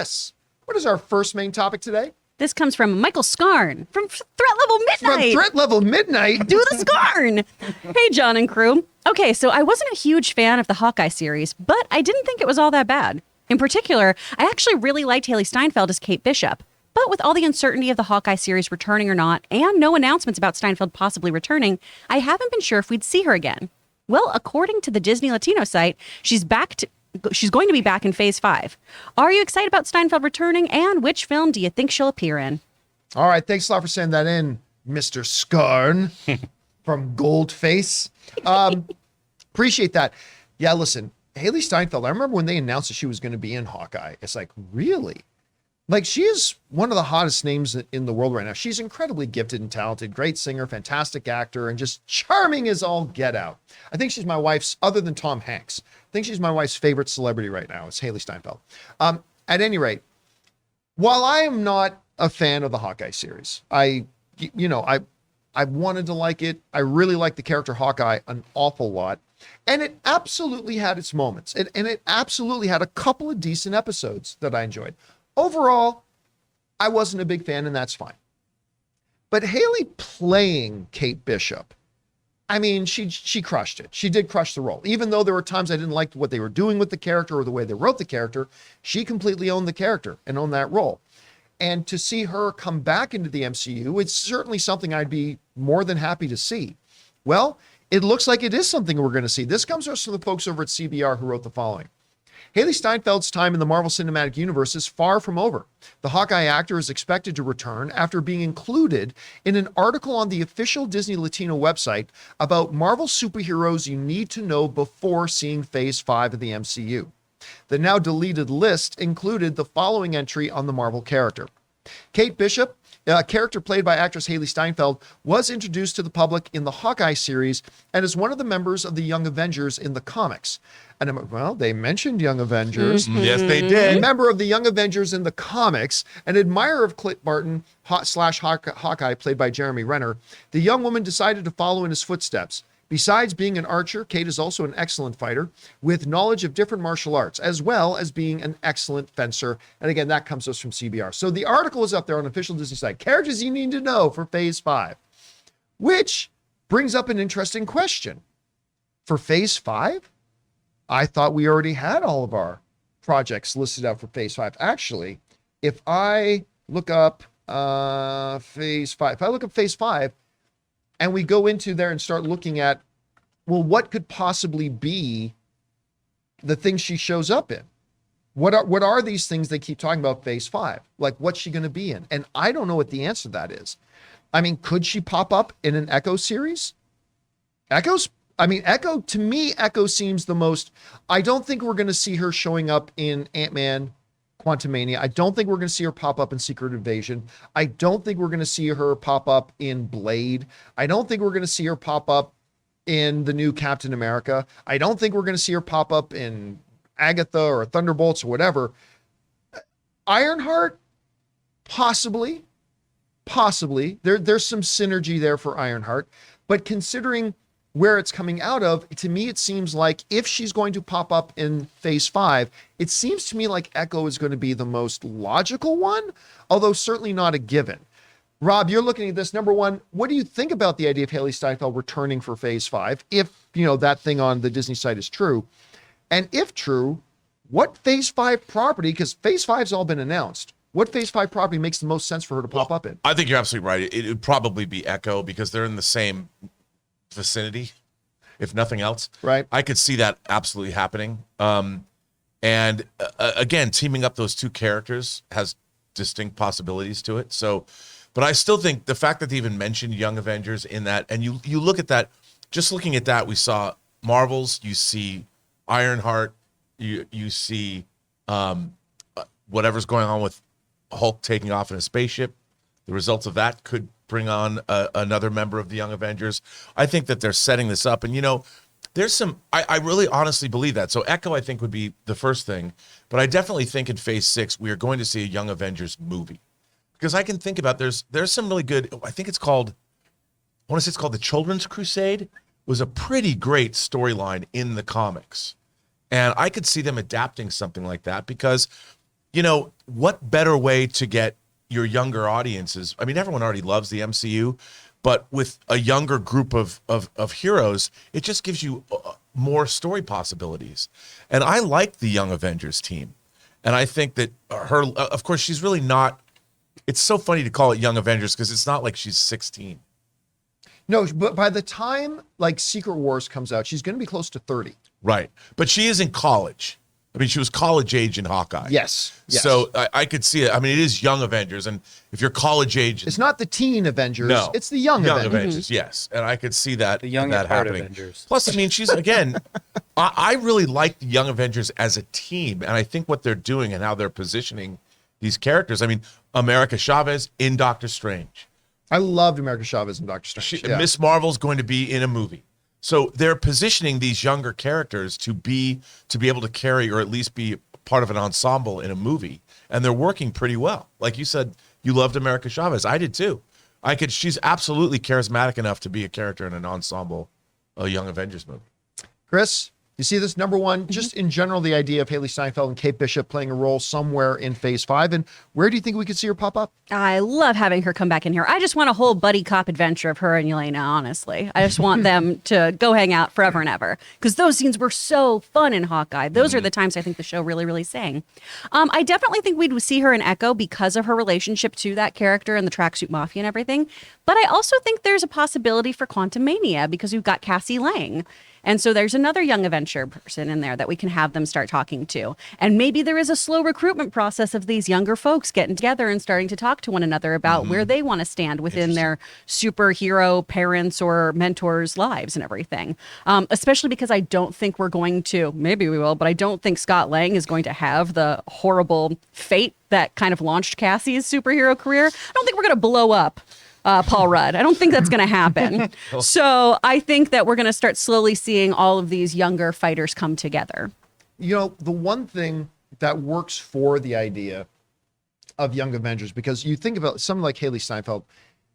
Chris, what is our first main topic today? This comes from Michael Scarn from Threat Level Midnight. From Threat Level Midnight? Do the Scarn! Hey, John and crew. Okay, so I wasn't a huge fan of the Hawkeye series, but I didn't think it was all that bad. In particular, I actually really liked Hailee Steinfeld as Kate Bishop. But with all the uncertainty of the Hawkeye series returning or not, and no announcements about Steinfeld possibly returning, I haven't been sure if we'd see her again. Well, according to the Disney Latino site, she's going to be back in Phase 5. Are you excited about Steinfeld returning, and which film do you think she'll appear in? All right, thanks a lot for sending that in, Mr. Scarn from Goldface. Appreciate that. Yeah, listen, Hailee Steinfeld, I remember when they announced that she was going to be in Hawkeye. It's like, really? Like, she is one of the hottest names in the world right now. She's incredibly gifted and talented, great singer, fantastic actor, and just charming as all get out. I think she's my wife's, other than Tom Hanks, I think she's my wife's favorite celebrity right now. It's Hailee Steinfeld. At any rate, while I am not a fan of the Hawkeye series, I wanted to like it. I really like the character Hawkeye an awful lot. And it absolutely had its moments. And it absolutely had a couple of decent episodes that I enjoyed. Overall, I wasn't a big fan, and that's fine. But Hailee playing Kate Bishop, I mean, she crushed it. She did crush the role. Even though there were times I didn't like what they were doing with the character or the way they wrote the character, she completely owned the character and owned that role. And to see her come back into the MCU, it's certainly something I'd be more than happy to see. Well, it looks like it is something we're going to see. This comes from the folks over at CBR who wrote the following. Hailee Steinfeld's time in the Marvel Cinematic Universe is far from over. The Hawkeye actor is expected to return after being included in an article on the official Disney Latino website about Marvel superheroes you need to know before seeing Phase 5 of the MCU. The now deleted list included the following entry on the Marvel character. Kate Bishop, a character played by actress Hailee Steinfeld, was introduced to the public in the Hawkeye series and is one of the members of the Young Avengers in the comics. And well, they mentioned Young Avengers. Mm-hmm. Yes, they did. A member of the Young Avengers in the comics, an admirer of Clint Barton / Hawkeye, played by Jeremy Renner, the young woman decided to follow in his footsteps. Besides being an archer, Kate is also an excellent fighter with knowledge of different martial arts, as well as being an excellent fencer. And again, that comes to us from CBR. So the article is up there on the official Disney site. Characters you need to know for Phase 5, which brings up an interesting question. For Phase 5, I thought we already had all of our projects listed out for Phase 5. Actually, if I look up Phase 5, and we go into there and start looking at, well, what could possibly be the things she shows up in? What are these things they keep talking about Phase 5? Like, what's she going to be in? And I don't know what the answer to that is. I mean, could she pop up in an Echo series? Echo, to me, Echo seems the most, I don't think we're going to see her showing up in Ant-Man Quantumania. I don't think we're going to see her pop up in Secret Invasion. I don't think we're going to see her pop up in Blade. I don't think we're going to see her pop up in the new Captain America. I don't think we're going to see her pop up in Agatha or Thunderbolts or whatever. Ironheart, possibly. There's some synergy there for Ironheart, but considering where it's coming out of, to me, it seems like if she's going to pop up in Phase 5, it seems to me like Echo is going to be the most logical one, although certainly not a given. Rob, you're looking at this. Number one, what do you think about the idea of Hailee Steinfeld returning for Phase 5, if, that thing on the Disney site is true? And if true, what Phase 5 property, because Phase 5's all been announced, what Phase 5 property makes the most sense for her to pop up in? I think you're absolutely right. It would probably be Echo because they're in the same vicinity, if nothing else. Right. I could see that absolutely happening. And again, teaming up those two characters has distinct possibilities to it. So, but I still think the fact that they even mentioned Young Avengers in that, and you look at that, just looking at that, we saw Marvels, you see Ironheart, you see whatever's going on with Hulk taking off in a spaceship. The results of that could bring on another member of the Young Avengers. I think that they're setting this up. And, there's some, I really honestly believe that. So Echo, I think, would be the first thing. But I definitely think in Phase 6, we are going to see a Young Avengers movie. Because I can think about, there's some really good, I think it's called, I want to say it's called The Children's Crusade. It was a pretty great storyline in the comics. And I could see them adapting something like that because you know, what better way to get your younger audiences? I mean, everyone already loves the MCU, but with a younger group of heroes, it just gives you more story possibilities. And I like the Young Avengers team. And I think that her, of course, she's really not, it's so funny to call it Young Avengers because it's not like she's 16. No, but by the time like Secret Wars comes out, she's going to be close to 30. Right. But she is in college. I mean, she was college age in Hawkeye. Yes. So I could see it. I mean, it is Young Avengers. And if you're college age. It's not the teen Avengers. No. It's the Young Avengers. Yes. And I could see that, The young that at heart happening. Avengers. Plus, I mean, she's, again, I really like the Young Avengers as a team. And I think what they're doing and how they're positioning these characters. I mean, America Chavez in Doctor Strange. I loved America Chavez and Doctor Strange. Miss Marvel's going to be in a movie. So they're positioning these younger characters to be able to carry or at least be part of an ensemble in a movie. And they're working pretty well. Like you said, you loved America Chavez. I did too. She's absolutely charismatic enough to be a character in an ensemble, a Young Avengers movie. Chris, you see this? Number one, just in general, the idea of Hailee Steinfeld and Kate Bishop playing a role somewhere in Phase 5. And where do you think we could see her pop up? I love having her come back in here. I just want a whole buddy cop adventure of her and Yelena, honestly. I just want them to go hang out forever and ever. Because those scenes were so fun in Hawkeye. Those are the times I think the show really, really sang. I definitely think we'd see her in Echo because of her relationship to that character and the Tracksuit Mafia and everything. But I also think there's a possibility for Quantum Mania because we've got Cassie Lang. And so there's another Young Avenger person in there that we can have them start talking to. And maybe there is a slow recruitment process of these younger folks getting together and starting to talk to one another about where they want to stand within their superhero parents or mentors' lives and everything. Especially because I don't think we're going to, maybe we will, but I don't think Scott Lang is going to have the horrible fate that kind of launched Cassie's superhero career. I don't think we're going to blow up Paul Rudd. I don't think that's going to happen. So I think that we're going to start slowly seeing all of these younger fighters come together. You know, the one thing that works for the idea of Young Avengers, because you think about someone like Hailee Steinfeld,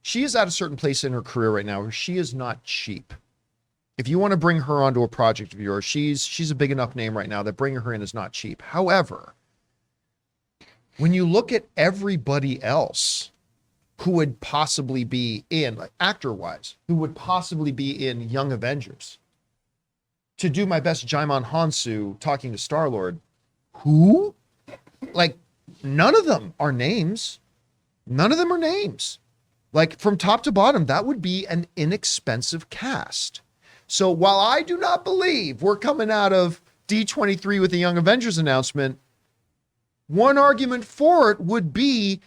she is at a certain place in her career right now where she is not cheap. If you want to bring her onto a project of yours, she's a big enough name right now that bringing her in is not cheap. However, when you look at everybody else who would possibly be in, like actor-wise, who would possibly be in Young Avengers, to do my best Jaimon Hansu talking to Star-Lord, who? Like, none of them are names. None of them are names. Like, from top to bottom, that would be an inexpensive cast. So while I do not believe we're coming out of D23 with the Young Avengers announcement, one argument for it would be,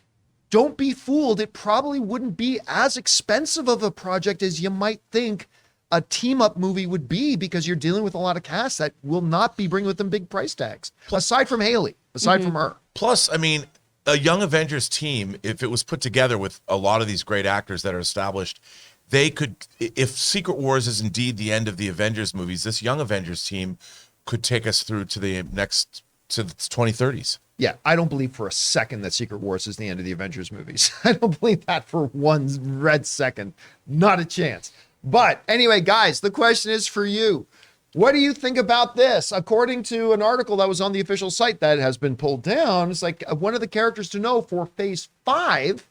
don't be fooled. It probably wouldn't be as expensive of a project as you might think a team-up movie would be, because you're dealing with a lot of casts that will not be bringing with them big price tags. Aside from Hailee, from her. Plus, I mean, a Young Avengers team, if it was put together with a lot of these great actors that are established, they could, if Secret Wars is indeed the end of the Avengers movies, this Young Avengers team could take us through to the 2030s. Yeah, I don't believe for a second that Secret Wars is the end of the Avengers movies. I don't believe that for one red second. Not a chance. But anyway, guys, the question is for you. What do you think about this? According to an article that was on the official site that has been pulled down, it's like one of the characters to know for Phase 5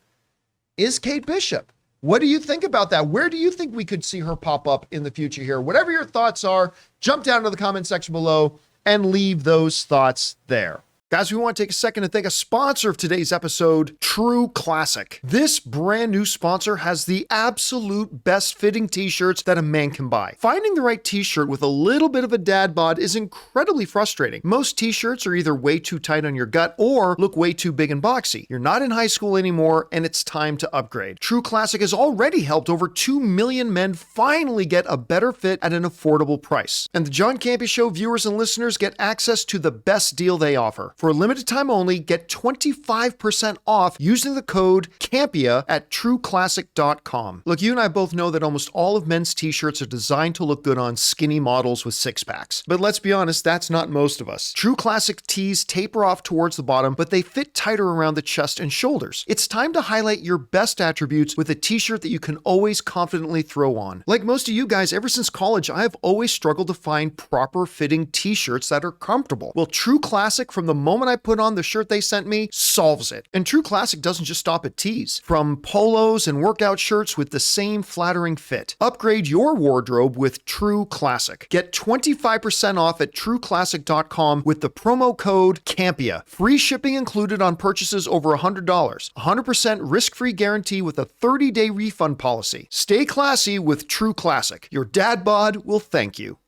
is Kate Bishop. What do you think about that? Where do you think we could see her pop up in the future here? Whatever your thoughts are, jump down to the comment section below and leave those thoughts there. Guys, we want to take a second to thank a sponsor of today's episode, True Classic. This brand new sponsor has the absolute best fitting t-shirts that a man can buy. Finding the right t-shirt with a little bit of a dad bod is incredibly frustrating. Most t-shirts are either way too tight on your gut or look way too big and boxy. You're not in high school anymore, and it's time to upgrade. True Classic has already helped over 2 million men finally get a better fit at an affordable price. And the John Campea Show viewers and listeners get access to the best deal they offer. For a limited time only, get 25% off using the code Campea at trueclassic.com. Look, you and I both know that almost all of men's t-shirts are designed to look good on skinny models with six-packs. But let's be honest, that's not most of us. True Classic tees taper off towards the bottom, but they fit tighter around the chest and shoulders. It's time to highlight your best attributes with a t-shirt that you can always confidently throw on. Like most of you guys, ever since college, I have always struggled to find proper fitting t-shirts that are comfortable. Well, True Classic, from the moment I put on the shirt they sent me, solves it. And True Classic doesn't just stop at tees. From polos and workout shirts with the same flattering fit. Upgrade your wardrobe with True Classic. Get 25% off at trueclassic.com with the promo code Campea. Free shipping included on purchases over $100. 100% risk-free guarantee with a 30-day refund policy. Stay classy with True Classic. Your dad bod will thank you.